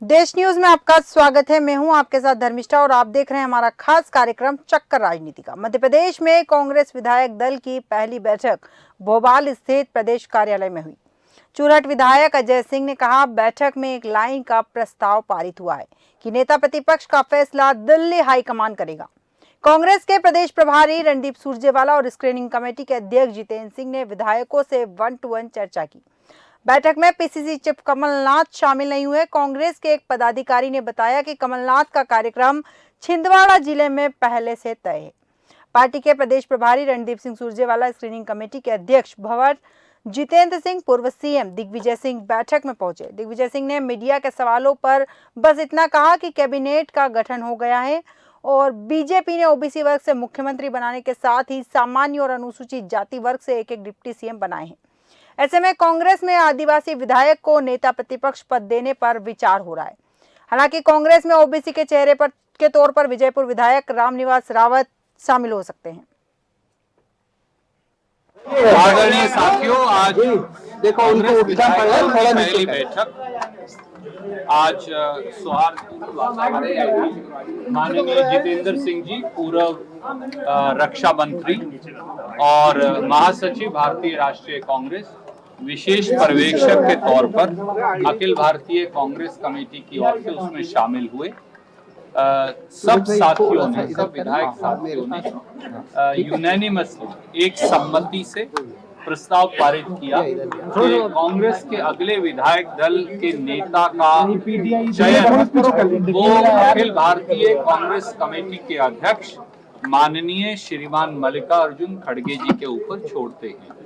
देश न्यूज में आपका स्वागत है। मैं हूं आपके साथ धर्मिष्ठा और आप देख रहे हैं हमारा खास कार्यक्रम चक्कर राजनीति का। मध्य प्रदेश में कांग्रेस विधायक दल की पहली बैठक भोपाल स्थित प्रदेश कार्यालय में हुई। चुरहट विधायक अजय सिंह ने कहा, बैठक में एक लाइन का प्रस्ताव पारित हुआ है कि नेता प्रतिपक्ष का फैसला दिल्ली हाईकमान करेगा। कांग्रेस के प्रदेश प्रभारी रणदीप सुरजेवाला और स्क्रीनिंग कमेटी के अध्यक्ष जितेंद्र सिंह ने विधायकों से 1-to-1 चर्चा की। बैठक में पीसीसी चीफ कमलनाथ शामिल नहीं हुए। कांग्रेस के एक पदाधिकारी ने बताया कि कमलनाथ का कार्यक्रम छिंदवाड़ा जिले में पहले से तय है। पार्टी के प्रदेश प्रभारी रणदीप सिंह सुरजेवाला, स्क्रीनिंग कमेटी के अध्यक्ष भंवर जितेंद्र सिंह, पूर्व सीएम दिग्विजय सिंह बैठक में पहुंचे। दिग्विजय सिंह ने मीडिया के सवालों पर बस इतना कहा कि कैबिनेट का गठन हो गया है और बीजेपी ने ओबीसी वर्ग से मुख्यमंत्री बनाने के साथ ही सामान्य और अनुसूचित जाति वर्ग से एक डिप्टी सीएम बनाए हैं। ऐसे में कांग्रेस में आदिवासी विधायक को नेता प्रतिपक्ष पद देने पर विचार हो रहा है। हालांकि कांग्रेस में ओबीसी के चेहरे पर के तौर पर विजयपुर विधायक रामनिवास रावत शामिल हो सकते हैं। आदरणीय साथियों, आज देखो उनको पहली बैठक आज सौहार्दपूर्ण वातावरण, माननीय जितेंद्र सिंह जी पूर्व रक्षा मंत्री और महासचिव भारतीय राष्ट्रीय कांग्रेस, विशेष पर्यवेक्षक के तौर पर अखिल भारतीय कांग्रेस कमेटी की ओर से उसमें शामिल हुए। सब साथियों ने, सब विधायक साथियों ने यूनानिमसली एक सम्मति से प्रस्ताव पारित किया कि कांग्रेस के अगले विधायक दल के नेता का चयन वो अखिल भारतीय कांग्रेस कमेटी के अध्यक्ष माननीय श्रीमान मल्लिकार्जुन खड़गे जी के ऊपर छोड़ते हैं।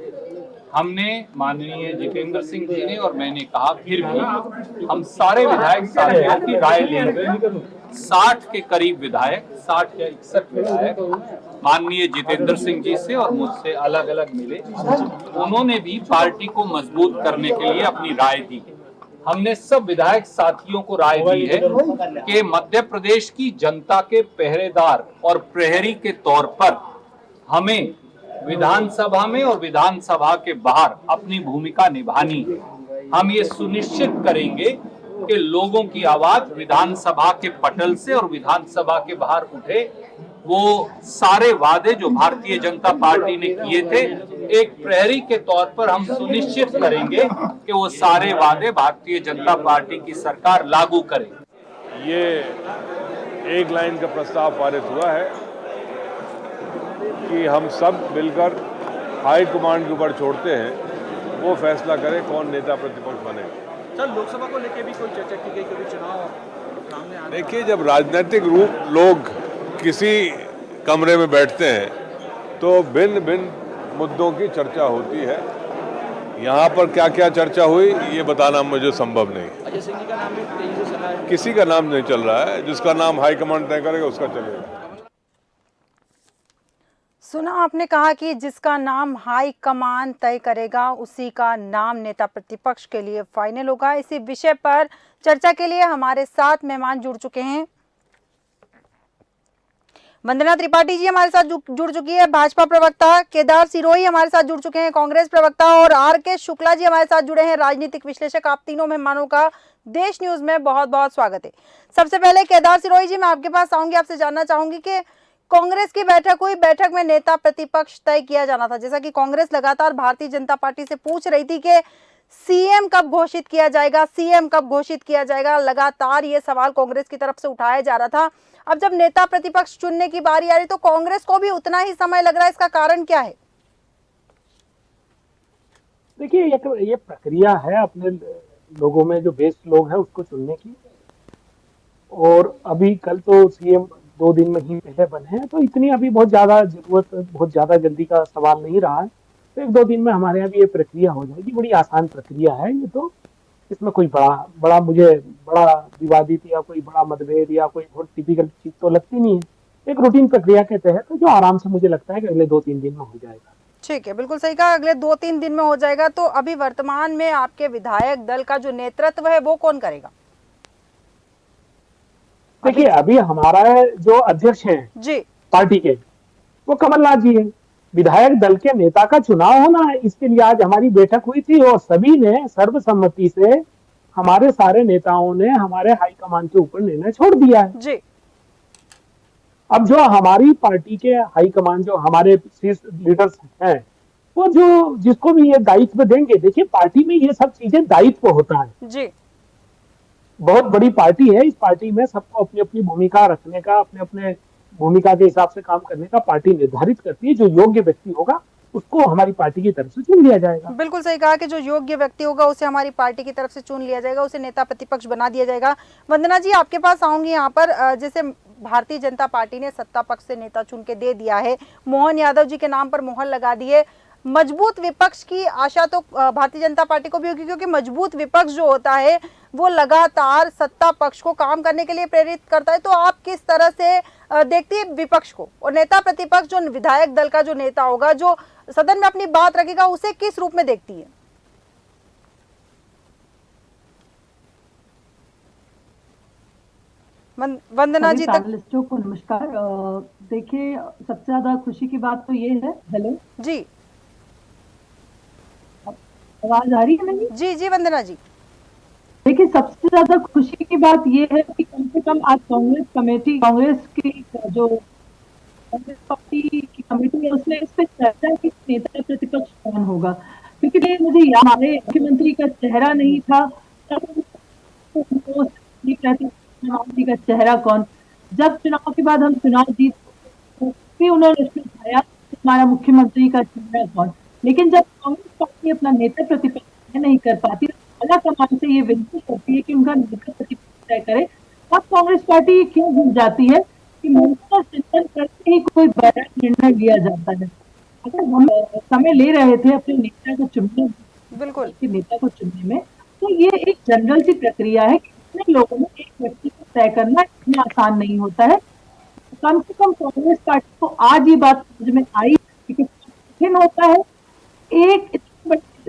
हमने माननीय जितेंद्र सिंह जी ने और मैंने कहा फिर भी हम सारे विधायक साथियों की राय लेंगे। 60 के करीब विधायक, 60 या 61 विधायक माननीय जितेंद्र सिंह जी से और मुझसे अलग अलग मिले। उन्होंने भी पार्टी को मजबूत करने के लिए अपनी राय दी है। हमने सब विधायक साथियों को राय दी है कि मध्य प्रदेश की जनता के पहरेदार और प्रहरी के तौर पर हमें विधानसभा में और विधानसभा के बाहर अपनी भूमिका निभानी है। हम ये सुनिश्चित करेंगे कि लोगों की आवाज विधानसभा के पटल से और विधानसभा के बाहर उठे। वो सारे वादे जो भारतीय जनता पार्टी ने किए थे, एक प्रहरी के तौर पर हम सुनिश्चित करेंगे कि वो सारे वादे भारतीय जनता पार्टी की सरकार लागू करे। ये एक लाइन का प्रस्ताव पारित हुआ है कि हम सब मिलकर हाई कमांड के ऊपर छोड़ते हैं, वो फैसला करें कौन नेता प्रतिपक्ष बने। सर, लोकसभा को लेकर भी कोई चर्चा की गई, क्योंकि चुनाव सामने आ। देखिए, जब राजनीतिक लोग किसी कमरे में बैठते हैं तो भिन्न भिन्न मुद्दों की चर्चा होती है। यहाँ पर क्या क्या चर्चा हुई ये बताना मुझे संभव नहीं। अजय सिंह जी का नाम भी तेजी से चला है। किसी का नाम नहीं चल रहा है, जिसका नाम हाईकमांड तय करेगा उसका चलेगा। सुना आपने कहा कि जिसका नाम हाई कमान तय करेगा उसी का नाम नेता प्रतिपक्ष के लिए फाइनल होगा। इसी विषय पर चर्चा के लिए हमारे साथ मेहमान जुड़ चुके हैं। वंदना त्रिपाठी जी हमारे साथ जुड़ चुकी है, भाजपा प्रवक्ता केदार सिरोही हमारे साथ जुड़ चुके हैं, कांग्रेस प्रवक्ता, और आर.के. शुक्ला जी हमारे साथ जुड़े हैं, राजनीतिक विश्लेषक। आप तीनों मेहमानों का देश न्यूज में बहुत बहुत स्वागत है। सबसे पहले केदार सिरोही जी, मैं आपके पास आऊंगी, आपसे जानना चाहूंगी कि कांग्रेस की बैठक हुई, बैठक में नेता प्रतिपक्ष तय किया जाना था। जैसा कि कांग्रेस लगातार भारतीय जनता पार्टी से पूछ रही थी कि सीएम कब घोषित किया जाएगा, सीएम कब घोषित किया जाएगा, लगातार ये सवाल कांग्रेस की तरफ से उठाया जा रहा था। अब जब नेता प्रतिपक्ष चुनने की बारी आ रही तो कांग्रेस को भी उतना ही समय लग रहा है, इसका कारण क्या है? देखिए, ये प्रक्रिया है अपने लोगों में जो बेस्ट लोग हैं उसको चुनने की, और अभी कल तो सीएम 2 दिन में ही पहले बने हैं, तो इतनी अभी बहुत ज्यादा जल्दी का सवाल नहीं रहा है। तो 1-2 दिन में हमारे यहाँ भी ये प्रक्रिया हो जाएगी। बड़ी आसान प्रक्रिया है ये, तो इसमें कोई बड़ा मुझे बड़ा विवादित या कोई बड़ा मतभेद या कोई बहुत टिपिकल चीज तो लगती नहीं है। एक रूटीन प्रक्रिया के तहत जो आराम से मुझे लगता है कि अगले 2-3 दिन में हो जाएगा। ठीक है, बिल्कुल सही कहा, अगले 2-3 दिन में हो जाएगा। तो अभी वर्तमान में आपके विधायक दल का जो नेतृत्व है वो कौन करेगा? देखिए, अभी हमारा जो अध्यक्ष हैं जी पार्टी के, वो कमलनाथ जी हैं। विधायक दल के नेता का चुनाव होना है, इसके लिए आज हमारी बैठक हुई थी और सभी ने सर्वसम्मति से हमारे सारे नेताओं ने हमारे हाईकमान के ऊपर निर्णय छोड़ दिया है। जी अब जो हमारी पार्टी के हाईकमान, जो हमारे शीर्ष लीडर्स हैं, वो जो जिसको भी ये दायित्व देंगे, देखिए पार्टी में ये सब चीजें दायित्व होता है। जी बहुत बड़ी पार्टी है, इस पार्टी में सबको अपनी अपनी भूमिका रखने का, अपने अपने भूमिका के हिसाब से काम करने का पार्टी निर्धारित करती है। जो योग्य व्यक्ति होगा उसको हमारी पार्टी की तरफ से चुन लिया जाएगा। बिल्कुल सही कहा कि जो योग्य व्यक्ति होगा उसे हमारी पार्टी की तरफ से चुन लिया जाएगा, उसे नेता प्रतिपक्ष बना दिया जाएगा। वंदना जी, आपके पास आऊंगी यहाँ पर। जैसे भारतीय जनता पार्टी ने सत्ता पक्ष से नेता चुन के दे दिया है, मोहन यादव जी के नाम पर मोहर लगा दी है। मजबूत विपक्ष की आशा तो भारतीय जनता पार्टी को भी होगी, क्योंकि मजबूत विपक्ष जो होता है वो लगातार सत्ता पक्ष को काम करने के लिए प्रेरित करता है। तो आप किस तरह से देखती है विपक्ष को, और नेता प्रतिपक्ष जो विधायक दल का जो नेता होगा, जो सदन में अपनी बात रखेगा, उसे किस रूप में देखती है? वंदना जी तक। पैनलिस्टों को नमस्कार। देखिए, सबसे ज्यादा खुशी की बात तो ये है, हेलो जी आवाज आ रही है मेरी? जी जी वंदना जी। देखिए, सबसे ज्यादा खुशी की बात ये है कि कम से कम आज कांग्रेस कमेटी, कांग्रेस की जो कांग्रेस पार्टी की कमेटी है, उसने इस पे चर्चा की नेता प्रतिपक्ष कौन होगा। क्योंकि मुझे याद, हमारे मुख्यमंत्री का चेहरा नहीं था, चुनाव जी का चेहरा कौन। जब चुनाव के बाद हम चुनाव जीत, फिर उन्होंने उसमें बताया हमारा मुख्यमंत्री का चेहरा कौन। लेकिन जब कांग्रेस पार्टी अपना नेता प्रतिपक्ष नहीं कर पाती, आला कमान से ये विनती करती है कि उनका नेता प्रतिपक्ष तय करे, तब कांग्रेस पार्टी क्यों भूल जाती है कि मौका चिंतन करके ही कोई बड़ा निर्णय लिया जाता है। अगर हम समय ले रहे थे अपने नेता को चुनने, बिल्कुल नेता को चुनने में, तो ये एक जनरल सी प्रक्रिया है कि इतने लोगों में एक व्यक्ति को तय करना इतना आसान नहीं होता है। कम से कम कांग्रेस पार्टी को आज ये बात समझ में आई कि कठिन होता है एक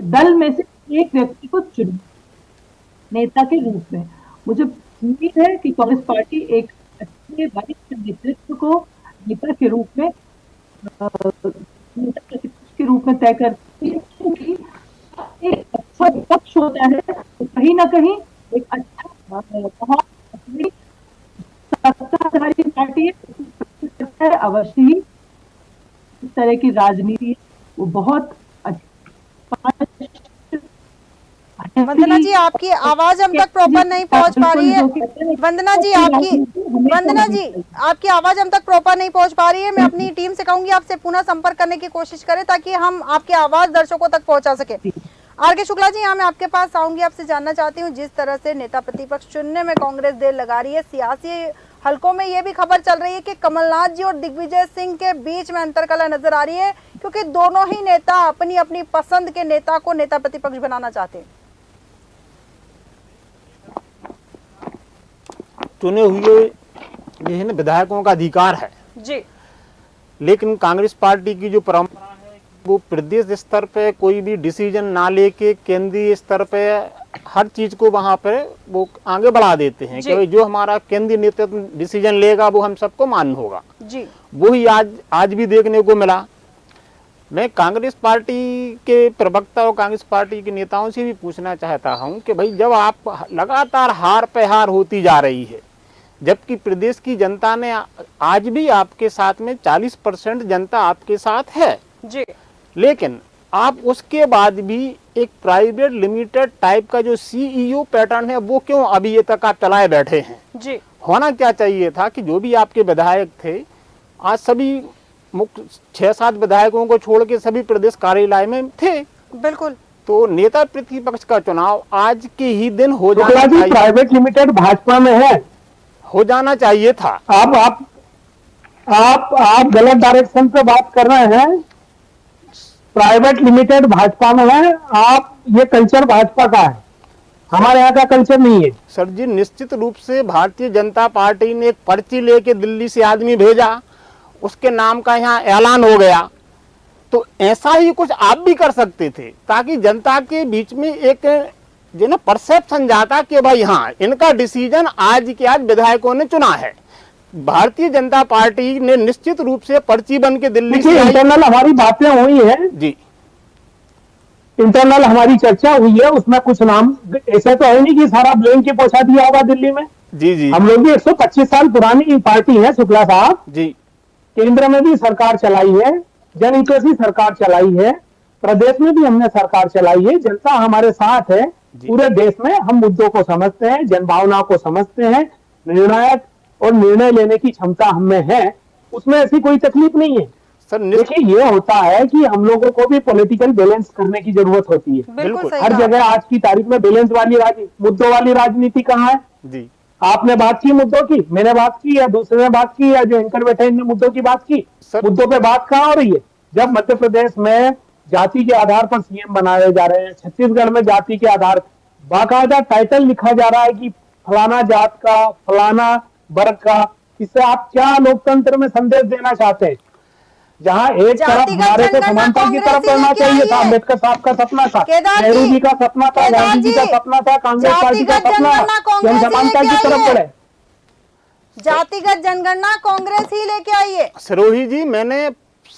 दल में से एक व्यक्ति को चुनना नेता के रूप में। मुझे उम्मीद है कि कांग्रेस पार्टी एक अच्छे वरिष्ठ नेतृत्व को नेता के रूप में, नेता प्रतिपक्ष के रूप में तय करती है, क्योंकि एक अच्छा विपक्ष होता है तो कहीं ना कहीं एक अच्छा बहुत अपनी सत्ताधारी पार्टी है, अवश्य ही इस तरह की राजनीति वो बहुत वंदना जी, आपकी आवाज हम तक प्रॉपर नहीं पहुंच पा रही है। वंदना जी आपकी आवाज हम तक प्रॉपर नहीं पहुंच पा रही है। मैं अपनी टीम से कहूंगी आपसे पुनः संपर्क करने की कोशिश करें, ताकि हम आपकी आवाज दर्शकों तक पहुंचा सके। आर.के. शुक्ला जी, यहाँ मैं आपके पास आऊंगी, आपसे जानना चाहती हूँ, जिस तरह से नेता प्रतिपक्ष चुनने में कांग्रेस देर लगा रही है, सियासी हलकों में ये भी खबर चल रही है कि कमलनाथ जी और दिग्विजय सिंह के बीच में अंतरकलह नजर आ रही है, क्योंकि दोनों ही नेता अपनी अपनी पसंद के नेता को नेता प्रतिपक्ष बनाना चाहते हैं। चुने हुए ये है ना विधायकों का अधिकार है जी, लेकिन कांग्रेस पार्टी की जो परंपरा है वो प्रदेश स्तर पे कोई भी डिसीजन ना लेके केंद्रीय स्तर पे हर चीज को वहां पर वो आगे बढ़ा देते हैं कि जो हमारा केंद्रीय नेतृत्व डिसीजन लेगा वो हम सबको मान्य होगा जी। वही आज भी देखने को मिला। मैं कांग्रेस पार्टी के प्रवक्ता और कांग्रेस पार्टी के नेताओं से भी पूछना चाहता हूं कि भाई, जब आप लगातार हार पे हार होती जा रही है, जबकि प्रदेश की जनता ने आज भी आपके साथ में 40% जनता आपके साथ है जी, लेकिन आप उसके बाद भी एक प्राइवेट लिमिटेड टाइप का जो सीईओ पैटर्न है वो क्यों अभी ये तक आप चलाए बैठे हैं जी। होना क्या चाहिए था कि जो भी आपके विधायक थे, आज सभी मुख्य 6-7 विधायकों को छोड़ के सभी प्रदेश कार्यालय में थे। बिल्कुल। तो नेता प्रतिपक्ष का चुनाव आज के ही दिन हो जाना चाहिए। प्राइवेट लिमिटेड भाजपा में है, हो जाना चाहिए था। आप गलत डायरेक्शन पे बात कर रहे हैं। प्राइवेट लिमिटेड भाजपा में है, आप ये कल्चर भाजपा का है, हमारे यहाँ का कल्चर नहीं है। सर जी, निश्चित रूप से भारतीय जनता पार्टी ने एक पर्ची लेके दिल्ली से आदमी भेजा, उसके नाम का यहाँ ऐलान हो गया, तो ऐसा ही कुछ आप भी कर सकते थे, ताकि जनता के बीच में एक जो ना परसेप्शन जाता कि भाई हाँ, इनका डिसीजन आज के आज विधायकों ने चुना है। भारतीय जनता पार्टी ने निश्चित रूप से पर्ची बन के दिल्ली से इंटरनल हमारी बातें हुई हैं जी, इंटरनल हमारी चर्चा हुई है, उसमें कुछ नाम ऐसे तो है नहीं कि सारा ब्लेम के पहुंचा दिया होगा दिल्ली में। जी जी हम लोग भी 125 साल पुरानी पार्टी है शुक्ला साहब, जी केंद्र में भी सरकार चलाई है, जनहितों से सरकार चलाई है, प्रदेश में भी हमने सरकार चलाई है, जनता हमारे साथ है। पूरे देश में हम मुद्दों को समझते हैं, जनभावनाओं को समझते हैं, निर्णायक और निर्णय लेने की क्षमता हमें है, उसमें ऐसी कोई तकलीफ नहीं है। सर देखिए ये होता है कि हम लोगों को भी पॉलिटिकल बैलेंस करने की जरूरत होती है। बिल्कुल सही हर कहा। जगह आज की तारीख में बैलेंस वाली मुद्दों वाली राजनीति कहाँ है? जी आपने बात की मुद्दों की, मैंने बात की, या दूसरे ने बात की, या जो एंकर बैठे इनने मुद्दों की बात की। सर- मुद्दों पे बात कहाँ हो रही है? जब मध्य प्रदेश में जाति के आधार पर सीएम बनाए जा रहे हैं, छत्तीसगढ़ में जाति के आधार बाकायदा टाइटल लिखा जा रहा है कि फलाना जात का, फलाना वर्ग का। इससे आप क्या लोकतंत्र में संदेश देना चाहते हैं? जहाँ एक तरफ जातिगत हमारे को जनगणना समानता की कांग्रेस तरफ ही बढ़ना लेके चाहिए आई था, है। अम्बेडकर साहब का सपना था, केदार नेहरू जी, जी का सपना था, केदार गांधी जी का जी, सपना था, कांग्रेस पार्टी का जातिगत सपना जनगणना कांग्रेस ही जनसमानता लेके की आई तरफ है। बढ़े। जातिगत जनगणना कांग्रेस ही लेके आई है। सरोही जी, मैंने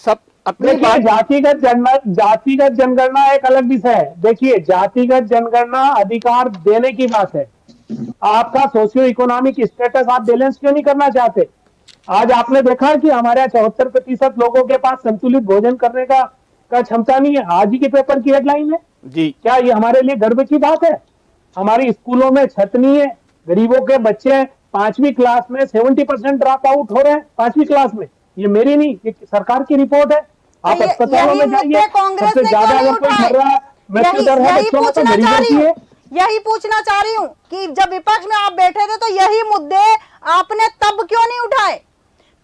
सब अपनी देखिए बात जातिगत जनगणना एक अलग विषय है। देखिए जातिगत जनगणना अधिकार देने की बात है। आपका सोशियो इकोनॉमिक स्टेटस आप बैलेंस क्यों नहीं करना चाहते? आज आपने देखा कि हमारे 74% लोगों के पास संतुलित भोजन करने का क्षमता नहीं है। आज ही के पेपर की हेडलाइन है। जी क्या ये हमारे लिए गर्व की बात है? हमारी स्कूलों में छत नहीं है, गरीबों के बच्चे 5वीं क्लास में 70% ड्रॉप आउट हो रहे हैं 5वीं क्लास में। ये मेरी नहीं, ये सरकार की रिपोर्ट है। आप अस्पतालों में जाइए, कांग्रेस सबसे ने ज्यादा क्यों नहीं अगर कोई उठाए? मर रहा है मृत्यु दर है बच्चों में तो गरीबों की है। यही पूछना चाह रही हूँ कि जब विपक्ष में आप बैठे थे तो यही मुद्दे आपने तब क्यों नहीं उठाए?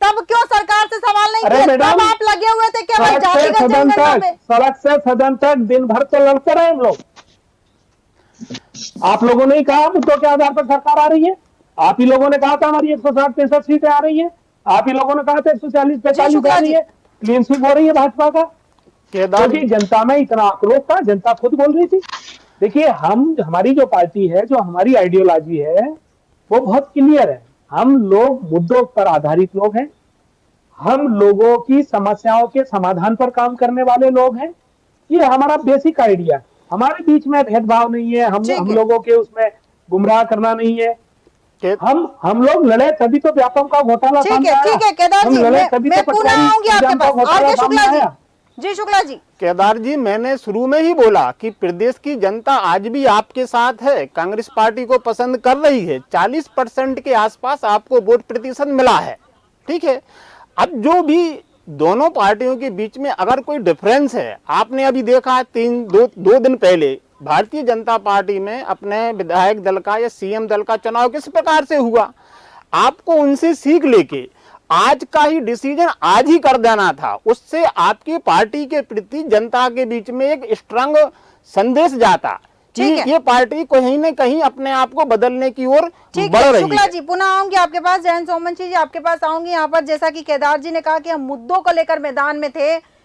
तब क्यों सरकार से सवाल नहीं अरे किए? मैडम, तब आप लगे हुए थे केवल सड़क से जातिगत सदन जनगणना तक, पे। सड़क से सदन तक दिन भर तो लड़ते रहे हम लोग। आप लोगों ने ही कहा मुद्दों के आधार पर सरकार आ रही है। आप ही लोगों ने कहा था हमारी 160-163 सीटें आ रही है। आप ही लोगों ने कहा था 140-45 शुक्ला आ रही जी। है। क्लीन स्वीप हो रही है भाजपा का। केदार क्योंकि जनता में इतना आक्रोश था, जनता खुद बोल रही थी। देखिए हमारी जो पार्टी है, जो हमारी आइडियोलॉजी है, वो बहुत क्लियर है। हम लोग मुद्दों पर आधारित लोग हैं। हम लोगों की समस्याओं के समाधान पर काम करने वाले लोग हैं। ये हमारा बेसिक आइडिया। हमारे बीच में भेदभाव नहीं है। ठीक हम है। लोगों के उसमें गुमराह करना नहीं है। के- हम लोग लड़े तभी तो व्यापम का घोटाला सामने आया। ठीक है केदार हम जी, लड़े तभी मैं तो पुनः पटवारी आऊंगी आपके एग्जाम का पास। घोटाला आगे सामने शुक्ला जी। आया। जी शुक्ला जी। केदार जी, मैंने शुरू में ही बोला कि प्रदेश की जनता आज भी आपके साथ है, कांग्रेस पार्टी को पसंद कर रही है। 40% के आसपास आपको वोट प्रतिशत मिला है, ठीक है। अब जो भी दोनों पार्टियों के बीच में अगर कोई डिफरेंस है, आपने अभी देखा दो दिन पहले भारतीय जनता पार्टी में अपने विधायक दल का या सीएम दल का चुनाव किस प्रकार से हुआ। आपको उनसे सीख लेके आज का ही डिसीजन आज ही कर देना था। उससे आपकी पार्टी के प्रति जनता के बीच में एक स्ट्रांग संदेश जाता कि ठीक है। ये पार्टी कहीं न कहीं अपने आप को बदलने की ओर ठीक बढ़ है रही शुक्ला है। जी, पुनः आऊंगी आपके पास। जयंत सोमवंशी जी आपके पास आऊंगी। यहाँ पर जैसा कि केदार जी ने कहा कि हम मुद्दों को लेकर मैदान में थे,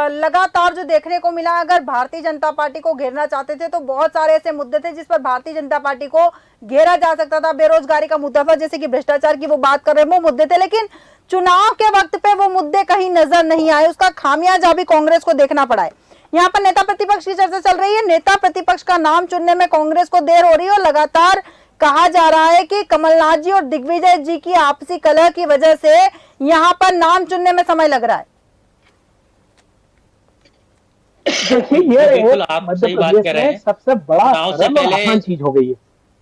लगातार जो देखने को मिला, अगर भारतीय जनता पार्टी को घेरना चाहते थे तो बहुत सारे ऐसे मुद्दे थे जिस पर भारतीय जनता पार्टी को घेरा जा सकता था। बेरोजगारी का मुद्दा था, जैसे कि भ्रष्टाचार की वो बात कर रहे हैं, वो मुद्दे थे। लेकिन चुनाव के वक्त पे वो मुद्दे कहीं नजर नहीं आए। उसका खामियाजा भी कांग्रेस को देखना पड़ा है। यहाँ पर नेता प्रतिपक्ष की चर्चा चल रही है। नेता प्रतिपक्ष का नाम चुनने में कांग्रेस को देर हो रही है और लगातार कहा जा रहा है कि कमलनाथ जी और दिग्विजय जी की आपसी कलह की वजह से यहाँ पर नाम चुनने में समय लग रहा है। देखिए ये बिल्कुल एक आप मध्य सही बात प्रदेश कह रहे में हैं। सबसे बड़ा चुनाव से सरल और पहले- आसान चीज हो गई है।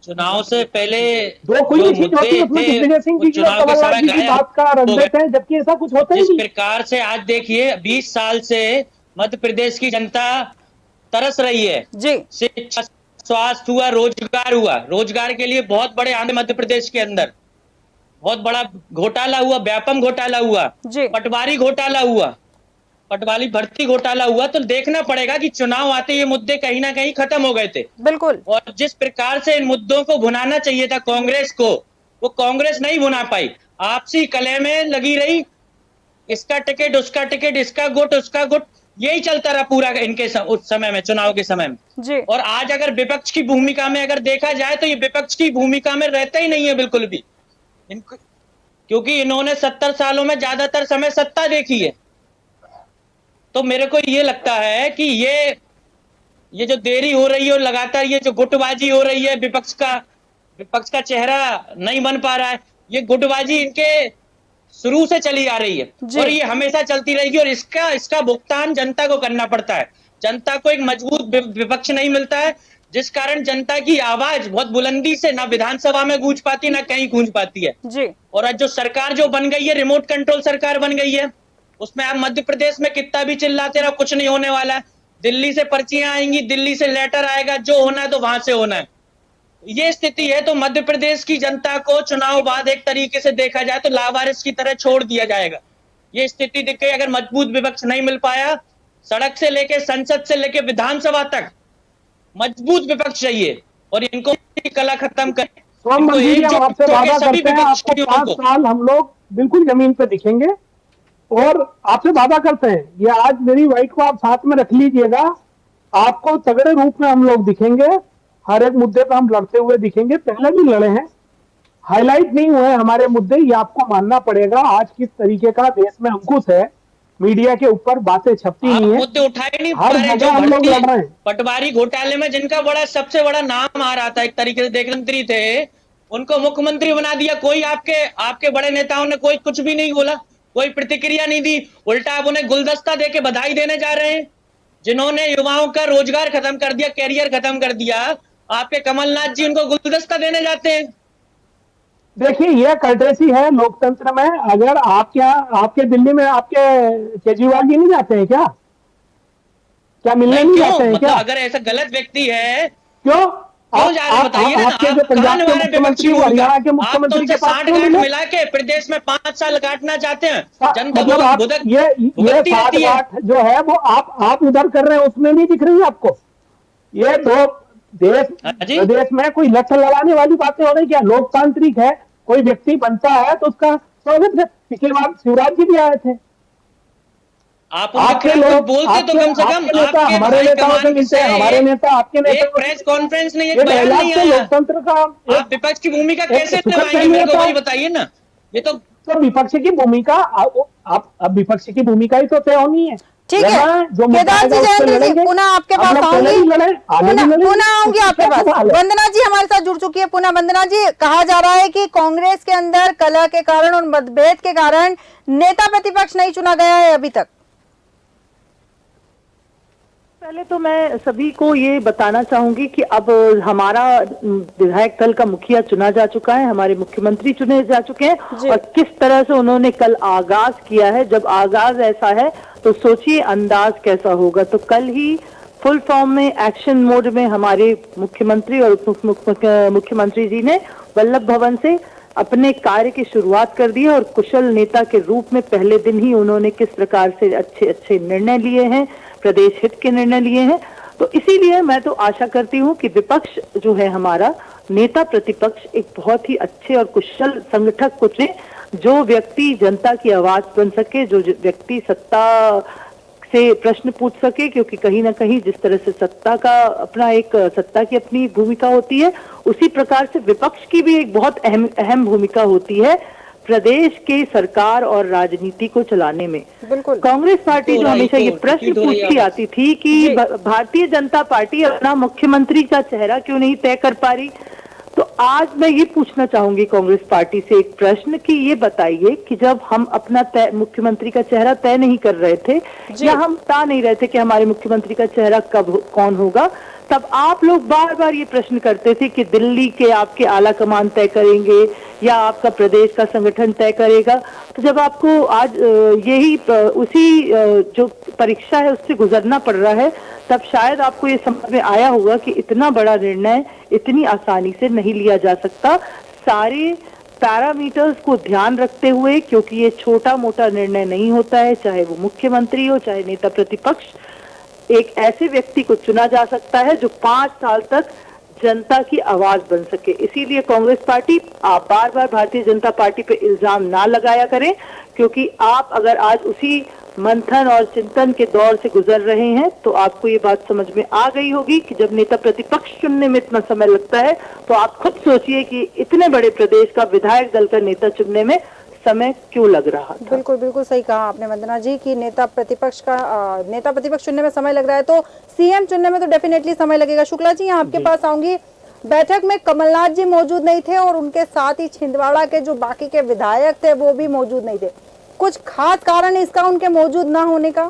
चुनाव से पहले दो कोई जो भी चीज होती है मुद्दे उसमें थे, दिग्विजय सिंह वो जी की और चुनाव के कमलनाथ समय जी की गायब बात का रख हो गए। देते हैं, जबकि ऐसा कुछ होता ही जिस नहीं। प्रकार से आज देखिए 20 साल से मध्य प्रदेश की जनता तरस रही है। जी शिक्षा, स्वास्थ्य हुआ, रोजगार हुआ। रोजगार के लिए बहुत बड़े आंदोलन मध्य प्रदेश के अंदर बहुत बड़ा घोटाला हुआ, व्यापम घोटाला हुआ, जी। पटवारी घोटाला हुआ, पटवारी भर्ती घोटाला हुआ। तो देखना पड़ेगा कि चुनाव आते ये मुद्दे कहीं ना कहीं खत्म हो गए थे। बिल्कुल। और जिस प्रकार से इन मुद्दों को भुनाना चाहिए था कांग्रेस को, वो कांग्रेस नहीं भुना पाई। आपसी कलह में लगी रही, इसका टिकट उसका टिकट, इसका गुट उसका गुट, यही चलता रहा पूरा इनके उस समय में, चुनाव के समय में। जी और आज अगर विपक्ष की भूमिका में अगर देखा जाए तो ये विपक्ष की भूमिका में रहता ही नहीं है बिल्कुल भी। क्योंकि इन्होंने 70 सालों में ज्यादातर समय सत्ता देखी है। तो मेरे को ये लगता है कि ये ये जो देरी हो रही है और लगातार ये जो गुटबाजी हो रही है, विपक्ष का चेहरा नहीं बन पा रहा है, ये गुटबाजी इनके शुरू से चली आ रही है और ये हमेशा चलती रहेगी और इसका भुगतान जनता को करना पड़ता है। जनता को एक मजबूत विपक्ष नहीं मिलता है, जिस कारण जनता की आवाज बहुत बुलंदी से ना विधानसभा में गूंज पाती ना कहीं गूंज पाती है जी। और आज जो सरकार जो बन गई है, रिमोट कंट्रोल सरकार बन गई है, उसमें आप मध्य प्रदेश में कितना भी चिल्लाते रहो, कुछ नहीं होने वाला है। दिल्ली से पर्चियां आएंगी, दिल्ली से लेटर आएगा, जो होना है तो वहां से होना है। ये स्थिति है तो मध्य प्रदेश की जनता को चुनाव बाद एक तरीके से देखा जाए तो लावारिस की तरह छोड़ दिया जाएगा। ये स्थिति दिख गई। अगर मजबूत विपक्ष नहीं मिल पाया, सड़क से लेके संसद से लेके विधानसभा तक मजबूत विपक्ष चाहिए और इनको कला खत्म कर सोम जी, हम आपसे वादा करते हैं आपको 5 साल हम लोग बिल्कुल जमीन पे दिखेंगे और आपसे वादा करते हैं, ये आज मेरी वाइट को आप साथ में रख लीजिएगा, आपको तगड़े रूप में हम लोग दिखेंगे, हर एक मुद्दे पे हम लड़ते हुए दिखेंगे। पहले भी लड़े हैं, हाईलाइट नहीं हुए हमारे मुद्दे, ये आपको मानना पड़ेगा। आज किस तरीके का देश में अंकुश है, मीडिया के ऊपर बातें छपती नहीं है, मुद्दे उठाए नहीं हर जगह हम लोग लड़ रहे हैं। पटवारी घोटाले में जिनका सबसे बड़ा नाम आ रहा था, एक तरीके से मुख्यमंत्री थे, उनको मुख्यमंत्री बना दिया। कोई आपके बड़े नेताओं ने कोई कुछ भी नहीं बोला, कोई प्रतिक्रिया नहीं दी, उल्टा आप उन्हें गुलदस्ता देके बधाई देने जा रहे हैं। जिन्होंने युवाओं का रोजगार खत्म कर दिया, कैरियर खत्म कर दिया, आपके कमलनाथ जी उनको गुलदस्ता देने जाते हैं। देखिए, यह कर्टेसी है लोकतंत्र में। अगर आपके दिल्ली में आपके केजरीवाल जी नहीं जाते हैं क्या मिलने नहीं जाते हैं क्या? अगर ऐसा गलत व्यक्ति है क्यों जा रहे बताइए ना। आपके जो पंजाब के मुख्यमंत्री, हरियाणा के मुख्यमंत्री के पास 60 गांठ मिला के प्रदेश में 5 साल काटना चाहते हैं। जनता मतलब ये 60 गांठ जो है वो आप उधर कर रहे हैं, उसमें नहीं दिख रही आपको? ये तो प्रदेश में कोई लक्ष्य लगाने वाली बातें हो रही क्या? लोकतांत्रिक है, कोई व्यक्ति बनता है तो उसका स्वागत है। पिछली बार शिवराज जी भी आए थे। आपके लोग बोलते तो कम से कम हमारे नेताओं से मिलते हैं, हमारे नेता आपके नेता प्रेस कॉन्फ्रेंस नहीं, लोकतंत्र का आप विपक्ष की भूमिका कैसे निभाएंगे, मेरे को वही बताइए ना। ये तो विपक्ष की भूमिका अब विपक्ष की भूमिका ही तो तय होनी है। ठीक है केदार जी, जयेंद्र जी, पुनः आपके पास आऊंगी, पुनः आऊंगी आपके पास। वंदना जी हमारे साथ जुड़ चुकी है। पुनः वंदना जी, कहा जा रहा है कि कांग्रेस के अंदर कलह के कारण और मतभेद के कारण नेता प्रतिपक्ष नहीं चुना गया है अभी तक। पहले तो मैं सभी को ये बताना चाहूंगी कि अब हमारा विधायक दल का मुखिया चुना जा चुका है, हमारे मुख्यमंत्री चुने जा चुके हैं और किस तरह से उन्होंने कल आगाज किया है। जब आगाज ऐसा है तो सोचिए अंदाज कैसा होगा। तो कल ही फुल फॉर्म में एक्शन मोड में हमारे मुख्यमंत्री और उप मुख्यमंत्री जी ने वल्लभ भवन से अपने कार्य की शुरुआत कर दी है और कुशल नेता के रूप में पहले दिन ही उन्होंने किस प्रकार से अच्छे अच्छे निर्णय लिए हैं, प्रदेश हित के निर्णय लिए हैं। तो इसीलिए मैं तो आशा करती हूं कि विपक्ष जो है हमारा, नेता प्रतिपक्ष एक बहुत ही अच्छे और कुशल संगठक को चुने, जो व्यक्ति जनता की आवाज बन सके, जो व्यक्ति सत्ता से प्रश्न पूछ सके, क्योंकि कहीं ना कहीं जिस तरह से सत्ता की अपनी भूमिका होती है, उसी प्रकार से विपक्ष की भी एक बहुत अहम भूमिका होती है प्रदेश के सरकार और राजनीति को चलाने में। कांग्रेस पार्टी जो हमेशा ये प्रश्न पूछती आती थी कि भारतीय जनता पार्टी अपना मुख्यमंत्री का चेहरा क्यों नहीं तय कर पा रही, तो आज मैं ये पूछना चाहूंगी कांग्रेस पार्टी से एक प्रश्न कि ये बताइए कि जब हम अपना मुख्यमंत्री का चेहरा तय नहीं कर रहे थे या हम बता नहीं रहे थे कि हमारे मुख्यमंत्री का चेहरा कौन होगा, तब आप लोग बार बार ये प्रश्न करते थे कि दिल्ली के आपके आला कमान तय करेंगे या आपका प्रदेश का संगठन तय करेगा। तो जब आपको आज उसी जो परीक्षा है उससे गुजरना पड़ रहा है, तब शायद आपको ये समझ में आया होगा कि इतना बड़ा निर्णय इतनी आसानी से नहीं लिया जा सकता, सारे पैरामीटर्स को ध्यान रखते हुए, क्योंकि ये छोटा मोटा निर्णय नहीं होता है, चाहे वो मुख्यमंत्री हो चाहे नेता प्रतिपक्ष। एक ऐसे व्यक्ति को चुना जा सकता है जो 5 साल तक जनता की आवाज बन सके। इसीलिए कांग्रेस पार्टी, आप बार बार भारतीय जनता पार्टी पे इल्जाम ना लगाया करें, क्योंकि आप अगर आज उसी मंथन और चिंतन के दौर से गुजर रहे हैं तो आपको ये बात समझ में आ गई होगी कि जब नेता प्रतिपक्ष चुनने में इतना समय लगता है, तो आप खुद सोचिए कि इतने बड़े प्रदेश का विधायक दल का नेता चुनने में समय क्यों लग रहा था। बिल्कुल बिल्कुल सही कहा आपने वंदना जी कि नेता प्रतिपक्ष चुनने में समय लग रहा है, तो सीएम चुनने में तो डेफिनेटली समय लगेगा। शुक्ला जी, यहाँ आपके पास आऊंगी। बैठक में कमलनाथ जी मौजूद नहीं थे और उनके साथ ही छिंदवाड़ा के जो बाकी के विधायक थे वो भी मौजूद नहीं थे। कुछ खास कारण है इसका उनके मौजूद ना होने का?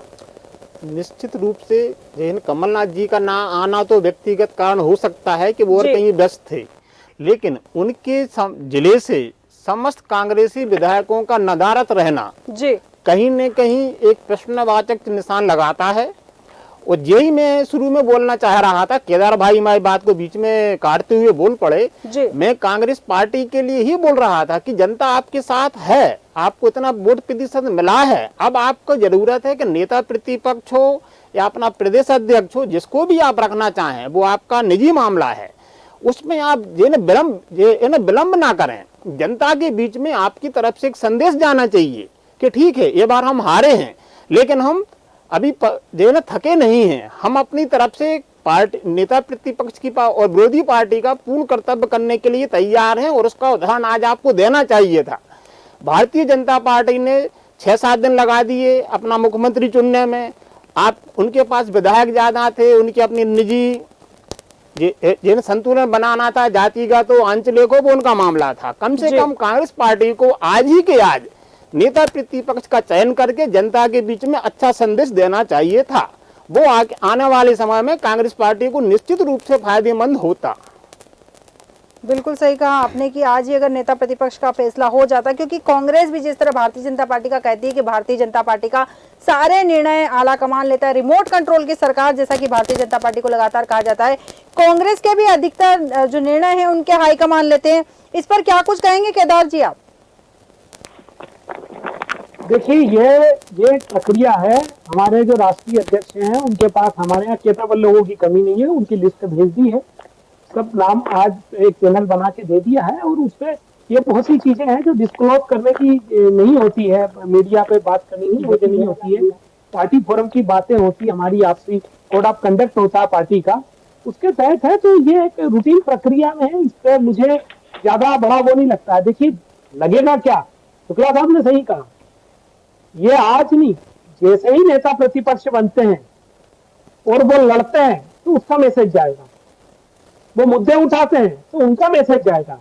निश्चित रूप से जैन कमलनाथ जी का ना आना तो व्यक्तिगत कारण हो सकता है कि वो और कहीं व्यस्त थे, लेकिन उनके जिले से समस्त कांग्रेसी विधायकों का नदारद रहना जी कहीं न कहीं एक प्रश्नवाचक निशान लगाता है। और यही मैं शुरू में बोलना चाह रहा था, केदार भाई हमारी बात को बीच में काटते हुए बोल पड़े। मैं कांग्रेस पार्टी के लिए ही बोल रहा था कि जनता आपके साथ है, आपको इतना वोट प्रतिशत मिला है, अब आपको जरूरत है कि नेता प्रतिपक्ष हो या अपना प्रदेश अध्यक्ष हो, जिसको भी आप रखना चाहें वो आपका निजी मामला है, उसमें आप विलंब ना करें। जनता के बीच में आपकी तरफ से एक संदेश जाना चाहिए कि ठीक है ये बार हम हारे हैं, लेकिन हम अभी थके नहीं हैं, हम अपनी तरफ से पार्टी नेता प्रतिपक्ष की और विरोधी पार्टी का पूर्ण कर्तव्य करने के लिए तैयार हैं, और उसका उदाहरण आज आपको देना चाहिए था। भारतीय जनता पार्टी ने 6-7 दिन लगा दिए अपना मुख्यमंत्री चुनने में। आप उनके पास विधायक ज्यादा थे, उनकी अपनी निजी जिन्हें संतुलन बनाना था जातिगत तो आंचलिक हो वो उनका मामला था। कम से कम कांग्रेस पार्टी को आज ही के आज नेता प्रतिपक्ष का चयन करके जनता के बीच में अच्छा संदेश देना चाहिए था। वो आने वाले समय में कांग्रेस पार्टी को निश्चित रूप से फायदेमंद होता। बिल्कुल सही कहा आपने कि आज ही अगर नेता प्रतिपक्ष का फैसला हो जाता, क्योंकि कांग्रेस भी जिस तरह भारतीय जनता पार्टी का कहती है कि भारतीय जनता पार्टी का सारे निर्णय आला कमान लेता है, रिमोट कंट्रोल की सरकार जैसा कि भारतीय जनता पार्टी को लगातार कहा जाता है, कांग्रेस के भी अधिकतर जो निर्णय है उनके हाईकमान लेते हैं। इस पर क्या कुछ कहेंगे केदार जी आप? देखिए ये प्रक्रिया है। हमारे जो राष्ट्रीय अध्यक्ष हैं उनके पास हमारे यहाँ केवल लोगों की कमी नहीं है, उनकी लिस्ट भेज दी है, सब नाम आज एक पैनल बना के दे दिया है, और उसपे ये बहुत सी चीजें हैं जो डिस्क्लोज करने की नहीं होती है, मीडिया पे बात करनी नहीं होती है, पार्टी फोरम की बातें होती है, हमारी आपसी कोड ऑफ कंडक्ट होता है पार्टी का, उसके तहत है। तो ये एक रूटीन प्रक्रिया में है, इस पर मुझे ज्यादा बड़ा वो नहीं लगता है। देखिए लगेगा क्या, शुक्ला साहब ने सही कहा, ये आज नहीं, जैसे ही नेता प्रतिपक्ष बनते हैं और वो लड़ते हैं तो उसका मैसेज जाएगा, वो मुद्दे उठाते हैं तो उनका मैसेज जाएगा,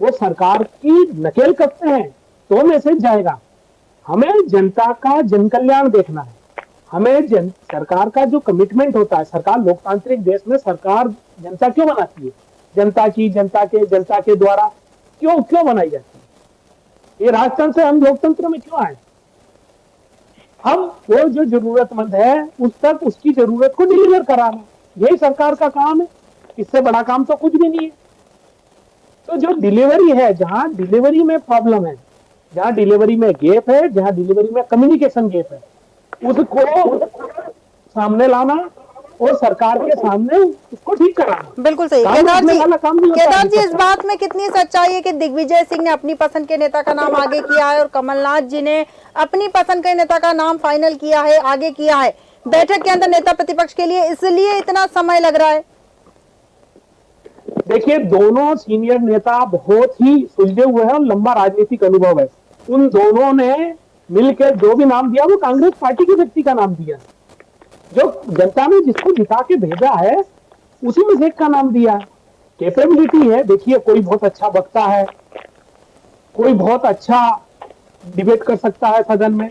वो सरकार की नकेल करते हैं तो मैसेज जाएगा। हमें जनता का जन कल्याण देखना है, हमें सरकार का जो कमिटमेंट होता है, सरकार लोकतांत्रिक देश में सरकार जनता क्यों बनाती है, जनता के द्वारा क्यों बनाई जाती है, ये राजतंत्र से हम लोकतंत्र में क्यों आए। हम वो जो जरूरतमंद है उस तक उसकी जरूरत को डिलीवर कराना, यही सरकार का काम है, इससे बड़ा काम तो कुछ भी नहीं है। तो जो डिलीवरी है, जहां डिलीवरी में प्रॉब्लम है, जहां डिलीवरी में गैप है, जहां डिलीवरी में कम्युनिकेशन गैप है, उसको सामने लाना और सरकार के सामने उसको ठीक कराना। बिल्कुल सही। केदार जी इस बात में कितनी सच्चाई है कि दिग्विजय सिंह ने अपनी पसंद के नेता का नाम आगे किया है और कमलनाथ जी ने अपनी पसंद के नेता का नाम फाइनल किया है, आगे किया है बैठक के अंदर नेता प्रतिपक्ष के लिए, इसलिए इतना समय लग रहा है? देखिए दोनों सीनियर नेता बहुत ही सुलझे हुए हैं और लंबा राजनीतिक अनुभव है। उन दोनों ने मिलकर जो भी नाम दिया वो कांग्रेस पार्टी के व्यक्ति का नाम दिया, जो जनता ने जिसको जिता के भेजा है उसी में से एक का नाम दिया है। कैपेबिलिटी है, देखिए कोई बहुत अच्छा वक्ता है, कोई बहुत अच्छा डिबेट कर सकता है सदन में,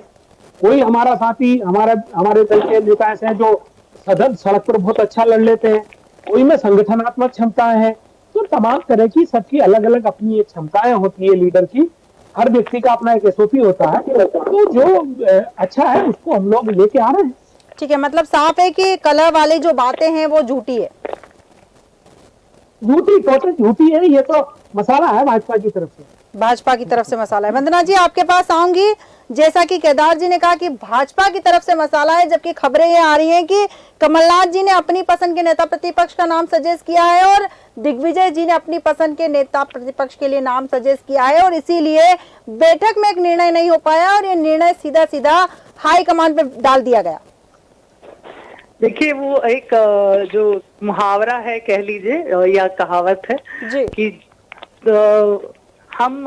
कोई हमारा साथी हमारे दल के नेता ऐसे हैं जो सदन सड़क पर बहुत अच्छा लड़ लेते हैं, कोई में संगठनात्मक क्षमताएं हैं। तो तमाम तरह की सबकी अलग अलग अपनी एक क्षमताएं होती है लीडर की, हर व्यक्ति का अपना एक एसओपी होता है। तो जो अच्छा है उसको हम लोग लेके आ रहे हैं। ठीक है, मतलब साफ है कि कलह वाली जो बातें हैं वो झूठी है, टोटल झूठी है। ये तो मसाला है भाजपा की तरफ से मसाला है। वंदना जी आपके पास आऊंगी। जैसा कि केदार जी ने कहा कि भाजपा की तरफ से मसाला है, जबकि खबरें ये आ रही हैं कि कमलनाथ जी ने अपनी पसंद के नेता प्रतिपक्ष का नाम सजेस्ट किया है और दिग्विजय जी ने अपनी पसंद के नेता प्रतिपक्ष के लिए नाम सजेस्ट किया है, और इसीलिए बैठक में एक निर्णय नहीं हो पाया और ये निर्णय सीधा सीधा हाईकमान पे डाल दिया गया। देखिए वो एक जो मुहावरा है कह लीजिए या कहावत है कि हम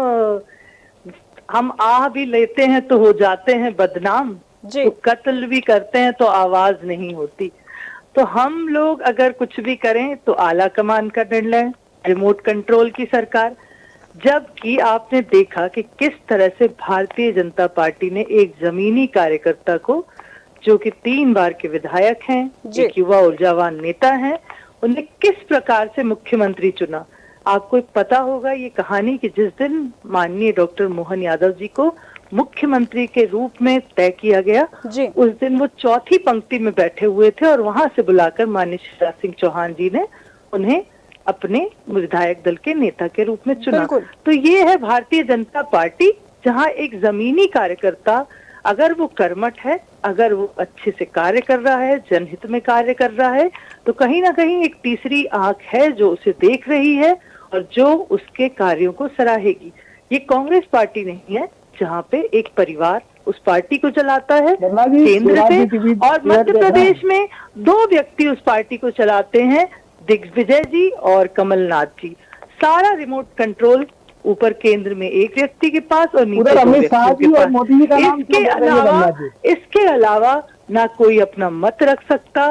हम आह भी लेते हैं तो हो जाते हैं बदनाम, जी। तो कत्ल भी करते हैं तो आवाज नहीं होती। तो हम लोग अगर कुछ भी करें तो आला कमान का निर्णय, रिमोट कंट्रोल की सरकार। जबकि आपने देखा कि किस तरह से भारतीय जनता पार्टी ने एक जमीनी कार्यकर्ता को, जो कि 3 बार के विधायक हैं, जी। एक युवा ऊर्जावान नेता हैं, उन्हें किस प्रकार से मुख्यमंत्री चुना। आपको पता होगा ये कहानी कि जिस दिन माननीय डॉक्टर मोहन यादव जी को मुख्यमंत्री के रूप में तय किया गया, जी। उस दिन वो चौथी पंक्ति में बैठे हुए थे और वहां से बुलाकर माननीय शिवराज सिंह चौहान जी ने उन्हें अपने विधायक दल के नेता के रूप में चुना। बिल्कुल। तो ये है भारतीय जनता पार्टी, जहां एक जमीनी कार्यकर्ता, अगर वो कर्मठ है, अगर वो अच्छे से कार्य कर रहा है, जनहित में कार्य कर रहा है, तो कहीं ना कहीं एक तीसरी आंख है जो उसे देख रही है और जो उसके कार्यों को सराहेगी। ये कांग्रेस पार्टी नहीं है जहां पे एक परिवार उस पार्टी को चलाता है केंद्र पे, और मध्य प्रदेश में 2 व्यक्ति उस पार्टी को चलाते हैं, दिग्विजय जी और कमलनाथ जी। सारा रिमोट कंट्रोल ऊपर केंद्र में एक व्यक्ति के पास और नीचे 2 व्यक्तियों के पास। इसके अलावा ना कोई अपना मत रख सकता,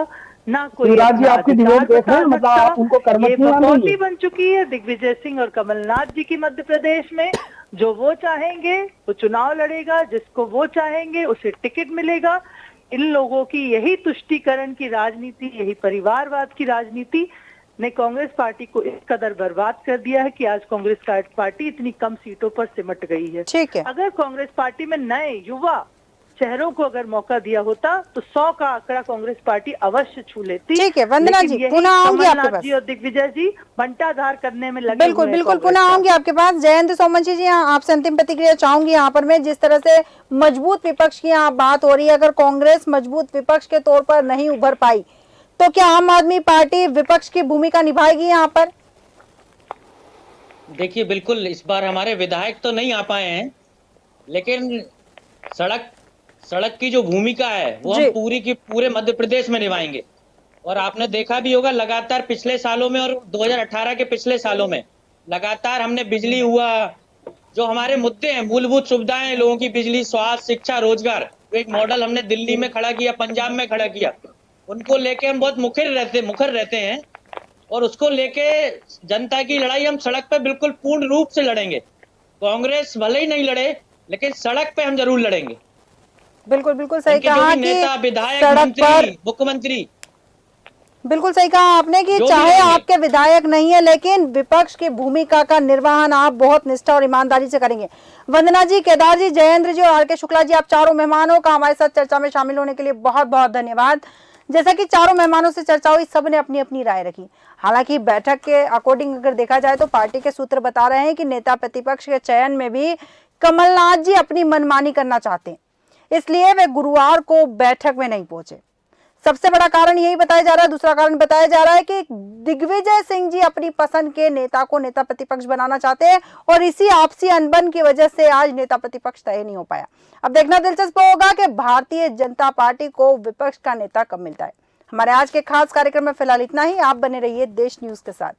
ना कोई आपकी डिबेट देख रहे हैं, मतलब उनको कर्मचारी बन चुकी है दिग्विजय सिंह और कमलनाथ जी की मध्य प्रदेश में। जो वो चाहेंगे वो चुनाव लड़ेगा, जिसको वो चाहेंगे उसे टिकट मिलेगा। इन लोगों की यही तुष्टीकरण की राजनीति, यही परिवारवाद की राजनीति ने कांग्रेस पार्टी को इस कदर बर्बाद कर दिया है कि आज कांग्रेस पार्टी इतनी कम सीटों पर सिमट गई है। ठीक है। अगर कांग्रेस पार्टी में नए युवा चेहरों को अगर मौका दिया होता तो 100 का आंकड़ा कांग्रेस पार्टी अवश्य छू लेती। ठीक है वंदना जी, पुनः आऊंगी आपके पास। जी और दिग्विजय जी बंटाधार करने में लगे। बिल्कुल बिल्कुल, पुनः आऊंगी आपके पास। जयंत सोमवंशी जी, यहाँ आपसे अंतिम प्रतिक्रिया चाहूंगी। यहाँ पर मैं जिस तरह से मजबूत विपक्ष की यहाँ बात हो रही है, अगर कांग्रेस मजबूत विपक्ष के तौर पर नहीं उभर पाई तो क्या आम आदमी पार्टी विपक्ष की भूमिका निभाएगी यहाँ पर? देखिए बिल्कुल, इस बार हमारे विधायक तो नहीं आ पाए हैं, लेकिन सड़क की जो भूमिका है वो हम पूरी की पूरे मध्य प्रदेश में निभाएंगे। और आपने देखा भी होगा लगातार पिछले सालों में और 2018 के पिछले सालों में लगातार हमने बिजली हुआ, जो हमारे मुद्दे हैं, मूलभूत सुविधाएं, लोगों की बिजली, स्वास्थ्य, शिक्षा, रोजगार, एक मॉडल हमने दिल्ली में खड़ा किया, पंजाब में खड़ा किया। उनको लेके हम बहुत मुखर रहते हैं और उसको लेके जनता की लड़ाई हम सड़क पे बिल्कुल पूर्ण रूप से लड़ेंगे। कांग्रेस भले ही नहीं लड़े, लेकिन सड़क पे हम जरूर लड़ेंगे। बिल्कुल बिल्कुल सही कहा कि नेता, विधायक, मंत्री, मुख्यमंत्री, बिल्कुल सही कहा आपने कि चाहे आपके विधायक नहीं है, लेकिन विपक्ष की भूमिका का निर्वहन आप बहुत निष्ठा और ईमानदारी से करेंगे। वंदना जी, केदार जी, जयेंद्र जी और आर के शुक्ला जी, आप चारों मेहमानों का हमारे साथ चर्चा में शामिल होने के लिए बहुत बहुत धन्यवाद। जैसा कि चारों मेहमानों से चर्चा हुई, सबने अपनी अपनी राय रखी। हालांकि बैठक के अकॉर्डिंग अगर देखा जाए तो पार्टी के सूत्र बता रहे हैं कि नेता प्रतिपक्ष के चयन में भी कमलनाथ जी अपनी मनमानी करना चाहते हैं, इसलिए वे गुरुवार को बैठक में नहीं पहुंचे। सबसे बड़ा कारण यही बताया जा रहा है। दूसरा कारण बताया जा रहा है कि दिग्विजय सिंह जी अपनी पसंद के नेता को नेता प्रतिपक्ष बनाना चाहते हैं और इसी आपसी अनबन की वजह से आज नेता प्रतिपक्ष तय नहीं हो पाया। अब देखना दिलचस्प होगा कि भारतीय जनता पार्टी को विपक्ष का नेता कब मिलता है। हमारे आज के खास कार्यक्रम में फिलहाल इतना ही। आप बने रहिए देश न्यूज के साथ।